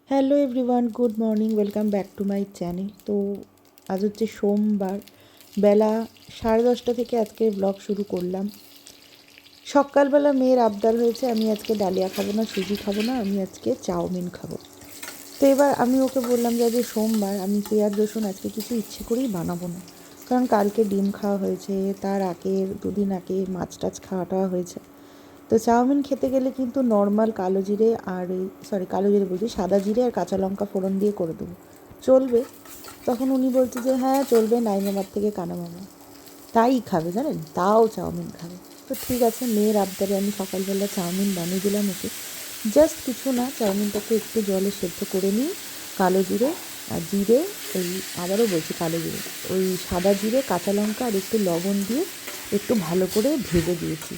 Hello everyone, good morning, welcome back to my channel. তো আজ হচ্ছে সোমবার, বেলা 10:30 থেকে আজকে ব্লগ শুরু করলাম। সকালবেলা মেয়ের আবদার হয়েছে আমি আজকে ডালিয়া খাবো না, সুজি খাবো না, আমি আজকে চাউমিন খাবো। তো এবার আমি ওকে বললাম যে আজকে সোমবার, আমি পেঁয়াজ রসুন আজকে কিছু ইচ্ছে করেই বানাবো না, কারণ কালকে ডিম খাওয়া হয়েছে, তার আগের 2 দিন আগে মাছ টাছ খাওয়া টাওয়া হয়েছে। তো চাউমিন খেতে গেলে কিন্তু নর্মাল কালো জিরে আর কালো জিরে বলছি, সাদা জিরে আর কাঁচা লঙ্কা ফোড়ন দিয়ে করে দেবো, চলবে? তখন উনি বলছে যে হ্যাঁ চলবে, নাই মামার থেকে কানা মামা তাই খাবে, জানেন, তাও চাউমিন খাবে। তো ঠিক আছে, মেয়ের আবদারে আমি সকালবেলা চাউমিন বানিয়ে দিলাম ওকে। জাস্ট কিছু না, চাউমিনটাকে একটু জলে সেদ্ধ করে নিই, কালো জিরে আর জিরে, ওই আবারও বলছি কালো জিরে, ওই সাদা জিরে কাঁচা লঙ্কা আর একটু লবণ দিয়ে একটু ভালো করে ভেজে দিয়েছি।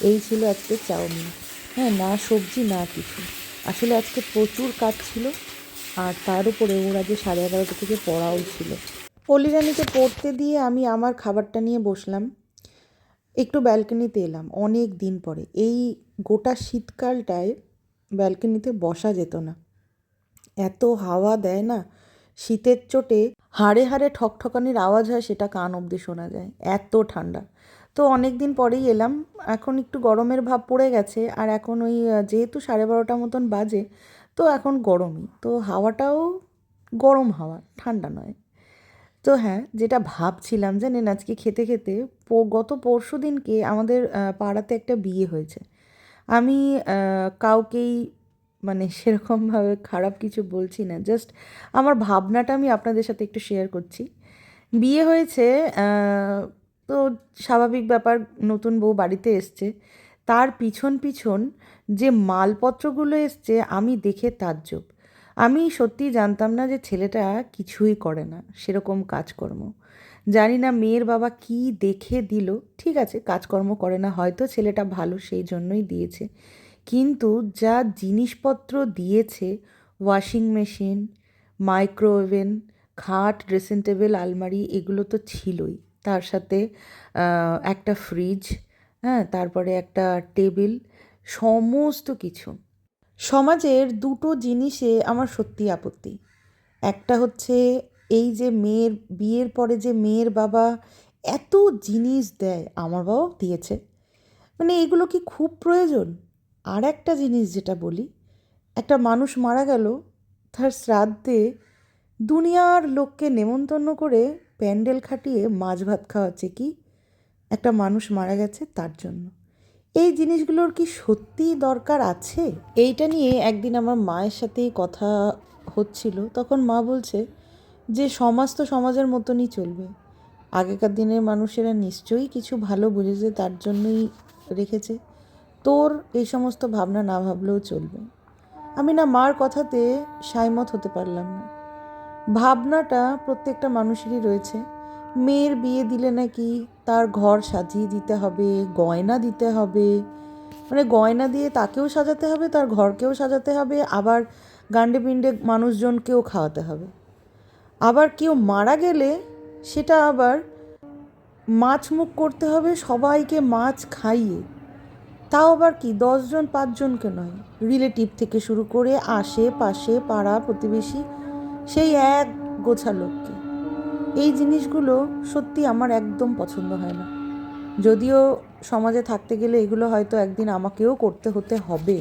এই ছিল আজকে চাউমিন। হ্যাঁ, না সবজি না কিছু। আসলে আজকে প্রচুর কাজ ছিল, আর তার উপরে ওর আজকে 11:30 থেকে পড়াও ছিল। অলিরানিকে পড়তে দিয়ে আমি আমার খাবারটা নিয়ে বসলাম, একটু ব্যালকনিতে এলাম অনেক দিন পরে। এই গোটা শীতকালটায় ব্যালকনিতে বসা যেত না, এত হাওয়া দেয় না, শীতের চোটে হাড়ে হাড়ে ঠকঠকানির আওয়াজ হয়, সেটা কান অবধি শোনা যায়, এত ঠান্ডা। তো অনেক দিন পরেই এলাম, এখন একটু গরমের ভাব পড়ে গেছে, আর এখন ওই যেহেতু 12:30 মতন বাজে, তো এখন গরমই, তো হাওয়াটাও গরম হাওয়া, ঠান্ডা নয়। তো হ্যাঁ, যেটা ভাবছিলাম জানেন, আজকে খেতে খেতে গত পরশু দিনকে আমাদের পাড়াতে একটা বিয়ে হয়েছে। আমি কাউকেই মানে সেরকমভাবে খারাপ কিছু বলছি না, জাস্ট আমার ভাবনাটা আমি আপনাদের সাথে একটু শেয়ার করছি। বিয়ে হয়েছে, আহ, তো স্বাভাবিক ব্যাপার, নতুন বউ বাড়িতে এসছে, তার পিছন পিছন যে মালপত্রগুলো এসছে আমি দেখে তাজ্জব। আমি সত্যিই জানতাম না যে ছেলেটা কিছুই করে না সেরকম কাজকর্ম। জানি না মেয়ের বাবা কি দেখে দিল, ঠিক আছে কাজকর্ম করে না, হয়তো ছেলেটা ভালো সেই জন্যই দিয়েছে, কিন্তু যা জিনিসপত্র দিয়েছে, ওয়াশিং মেশিন, মাইক্রোওভেন, খাট, ড্রেসিং টেবিল, আলমারি, এগুলো তো ছিলই, তার সাথে একটা ফ্রিজ, হ্যাঁ, তারপরে একটা টেবিল, সমস্ত কিছু। সমাজের দুটো জিনিসে আমার সত্যি আপত্তি। একটা হচ্ছে এই যে মেয়ের বিয়ের পরে যে মেয়ের বাবা এত জিনিস দেয়, আমার বাবাও দিয়েছে, মানে এগুলো কি খুব প্রয়োজন? আর একটা জিনিস যেটা বলি, একটা মানুষ মারা গেল, তার শ্রাদ্ধে দুনিয়ার লোককে নেমন্তন্ন করে প্যান্ডেল খাটিয়ে মাছ ভাত খাওয়াচ্ছে, কি একটা মানুষ মারা গেছে তার জন্য। এই জিনিসগুলোর কি সত্যিই দরকার আছে? এইটা নিয়ে একদিন আমার মায়ের সাথেই কথা হচ্ছিল, তখন মা বলছে যে সমাজ তো সমাজের মতনই চলবে, আগেকার দিনের মানুষেরা নিশ্চয়ই কিছু ভালো বুঝেছে তার জন্যই রেখেছে, তোর এই সমস্ত ভাবনা না ভাবলেও চলবে। আমি না মার কথাতে সায়মত হতে পারলাম না। ভাবনাটা প্রত্যেকটা মানুষেরই রয়েছে, মেয়ের বিয়ে দিলে নাকি তার ঘর সাজিয়ে দিতে হবে, গয়না দিতে হবে, মানে গয়না দিয়ে তাকেও সাজাতে হবে, তার ঘরকেও সাজাতে হবে, আবার গান্ডে পিণ্ডে মানুষজনকেও খাওয়াতে হবে। আবার কেউ মারা গেলে সেটা আবার মাছ মুখ করতে হবে, সবাইকে মাছ খাইয়ে, তাও আবার কি 10 জন 5 জনকে নয়, রিলেটিভ থেকে শুরু করে আশেপাশে পাড়া প্রতিবেশী, সেই এক গোছা লোককে। এই জিনিসগুলো সত্যি আমার একদম পছন্দ হয় না। যদিও সমাজে থাকতে গেলে এগুলো হয়তো একদিন আমাকেও করতে হতে হবে,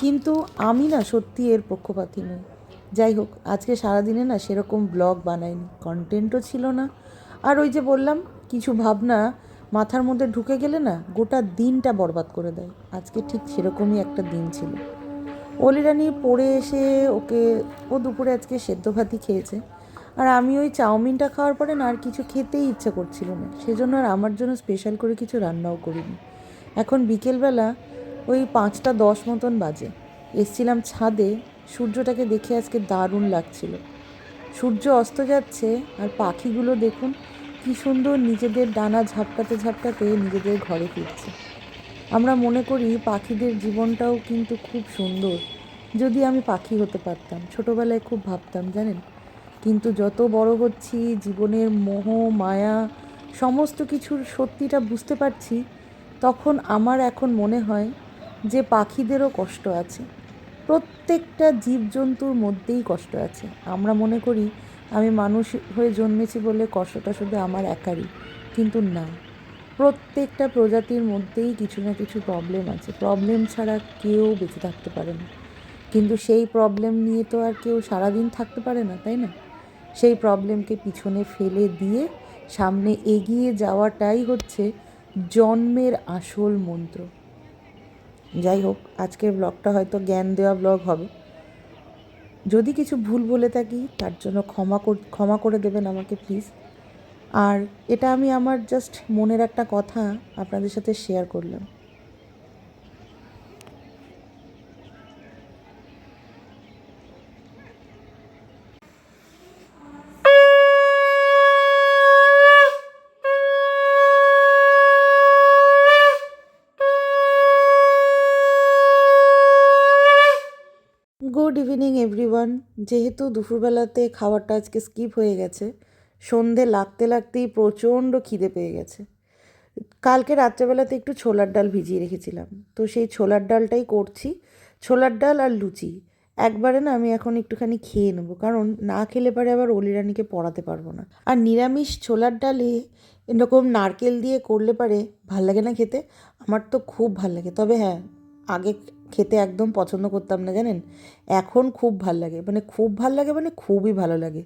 কিন্তু আমি না সত্যি এর পক্ষপাতী নই। যাই হোক, আজকে সারাদিনে না সেরকম ব্লগ বানাইনি, কন্টেন্টও ছিল না। আর ওই যে বললাম, কিছু ভাবনা মাথার মধ্যে ঢুকে গেলে না গোটা দিনটা বরবাদ করে দেয়, আজকে ঠিক সেরকমই একটা দিন ছিল। অলিরানি পড়ে এসে ওকে, ও দুপুরে আজকে সেদ্ধ ভাতই খেয়েছে, আর আমি ওই চাউমিনটা খাওয়ার পরে না আর কিছু খেতেই ইচ্ছা করছিল না, সেজন্য আর আমার জন্য স্পেশাল করে কিছু রান্নাও করিনি। এখন বিকেলবেলা ওই 5টা 10 মতন বাজে, এসছিলাম ছাদে, সূর্যটাকে দেখে আজকে দারুণ লাগছিল। সূর্য অস্ত যাচ্ছে, আর পাখিগুলো দেখুন কী সুন্দর নিজেদের ডানা ঝাপটাতে ঝাপটাতে নিজেদের ঘরে ফিরছে। আমরা মনে করি পাখিদের জীবনটাও কিন্তু খুব সুন্দর, যদি আমি পাখি হতে পারতাম, ছোটোবেলায় খুব ভাবতাম জানেন, কিন্তু যত বড় হচ্ছি, জীবনের মোহ মায়া সমস্ত কিছুর সত্যিটা বুঝতে পারছি, তখন আমার এখন মনে হয় যে পাখিদেরও কষ্ট আছে, প্রত্যেকটা জীবজন্তুর মধ্যেই কষ্ট আছে। আমরা মনে করি আমি মানুষ হয়ে জন্মেছি বলে কষ্টটা শুধু আমার একারই, কিন্তু না, প্রত্যেকটা প্রজাতির মধ্যেই কিছু না কিছু প্রবলেম আছে। প্রবলেম ছাড়া কেউ বেঁচে থাকতে পারে না, কিন্তু সেই প্রবলেম নিয়ে তো আর কেউ সারাদিন থাকতে পারে না, তাই না? সেই প্রবলেমকে পিছনে ফেলে দিয়ে সামনে এগিয়ে যাওয়াটাই হচ্ছে জন্মের আসল মন্ত্র। যাই হোক, আজকের ব্লগটা হয়তো জ্ঞান দেওয়া ব্লগ হবে। যদি কিছু ভুল বলে থাকি তার জন্য ক্ষমা করে দেবেন আমাকে প্লিজ। আর এটা আমি আমার জাস্ট মনের একটা কথা আপনাদের সাথে শেয়ার করলাম। Good evening everyone. যেহেতু দুপুরবেলাতে খাবারটা আজকে স্কিপ হয়ে গেছে, সন্ধে লাগতে লাগতেই প্রচণ্ড খিদে পেয়ে গেছে। কালকে রাত্রেবেলাতে একটু ছোলার ডাল ভিজিয়ে রেখেছিলাম, তো সেই ছোলার ডালটাই করছি। ছোলার ডাল আর লুচি একবারে না আমি এখন একটুখানি খেয়ে নেবো, কারণ না খেলে পারে আবার অলিরানিকে পড়াতে পারবো না। আর নিরামিষ ছোলার ডালে এরকম নারকেল দিয়ে করলে পারে ভাল লাগে না খেতে? আমার তো খুব ভাল লাগে। তবে হ্যাঁ, আগে খেতে একদম পছন্দ করতাম না জানেন, এখন খুব ভাল লাগে, মানে খুব ভাল লাগে, মানে খুবই ভালো লাগে।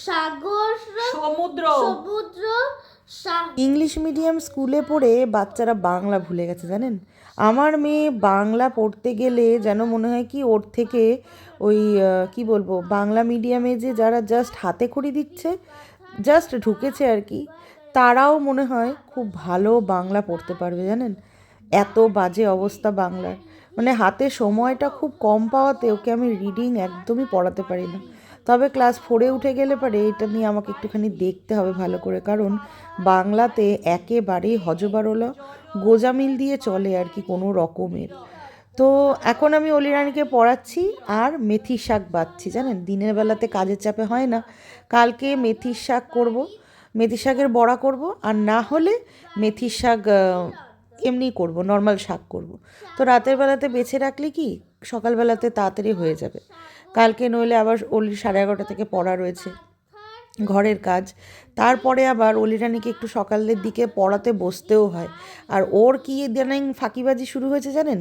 সাগর সমুদ্র সমুদ্র ইংলিশ মিডিয়াম স্কুলে পড়ে বাচ্চারা বাংলা ভুলে গেছে জানেন। আমার মেয়ে বাংলা পড়তে গেলে যেন মনে হয় কি ওর থেকে ওই কি বলবো, বাংলা মিডিয়ামে যে যারা জাস্ট হাতে খড়ি দিচ্ছে, জাস্ট ঢুকেছে আর কি, তারাও মনে হয় খুব ভালো বাংলা পড়তে পারবে জানেন। এত বাজে অবস্থা বাংলার, মানে হাতে সময়টা খুব কম পাওয়াতে ওকে আমি রিডিং একদমই পড়াতে পারি না। তবে ক্লাস 4-এ উঠে গেলে পারে এটা নিয়ে আমাকে একটুখানি দেখতে হবে ভালো করে, কারণ বাংলাতে একেবারেই হজবরল গোজামিল দিয়ে চলে আর কি কোনো রকমের। তো এখন আমি অলিরানিকে পড়াচ্ছি আর মেথির শাক বাছছি জানেন। দিনের বেলাতে কাজের চাপে হয় না। কালকে মেথির শাক করব, মেথির শাকের বড়া করব, আর না হলে মেথির শাক এমনি করব, নর্মাল শাক করব। তো রাতের বেলাতে বেছে রাখলে কি সকালবেলাতে তাড়াতাড়ি হয়ে যাবে। কালকে নইলে আবার অলির 11:30 থেকে পড়া রয়েছে, ঘরের কাজ, তারপরে আবার অলিরানিকে একটু সকালের দিকে পড়াতে বসতেও হয়। আর ওর কি ইদানিং ফাঁকিবাজি শুরু হয়েছে জানেন,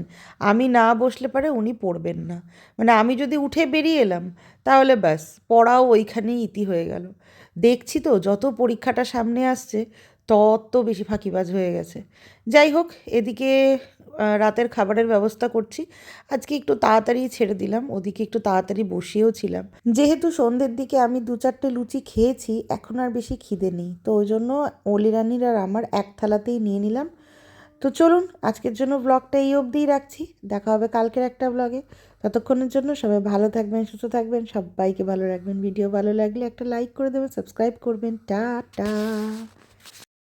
আমি না বসলে পারে উনি পড়বেন না, মানে আমি যদি উঠে বেরিয়ে এলাম তাহলে ব্যাস পড়াও ওইখানেই ইতি হয়ে গেল। দেখছি তো যত পরীক্ষাটা সামনে আসছে তত বেশি ফাঁকিবাজ হয়ে গেছে। যাই হোক, এদিকে রাতের খাবারের ব্যবস্থা করছি। আজকে একটু তাড়াতাড়ি ছেড়ে দিলাম, ওদিকে একটু তাড়াতাড়ি বসিয়েও ছিলাম। যেহেতু সন্ধ্যের দিকে আমি 2-4টে লুচি খেয়েছি, এখন আর বেশি খিদে নেই, তো ওই জন্য অলিরানির আর আমার এক থালাতেই নিয়ে নিলাম। তো চলুন আজকের জন্য ব্লগটা এই অবধিই রাখছি, দেখা হবে কালকের একটা ব্লগে। ততক্ষণের জন্য সবাই ভালো থাকবেন, সুস্থ থাকবেন, সবাইকে ভালো রাখবেন। ভিডিও ভালো লাগলে একটা লাইক করে দেবেন, সাবস্ক্রাইব করবেন। টাটা।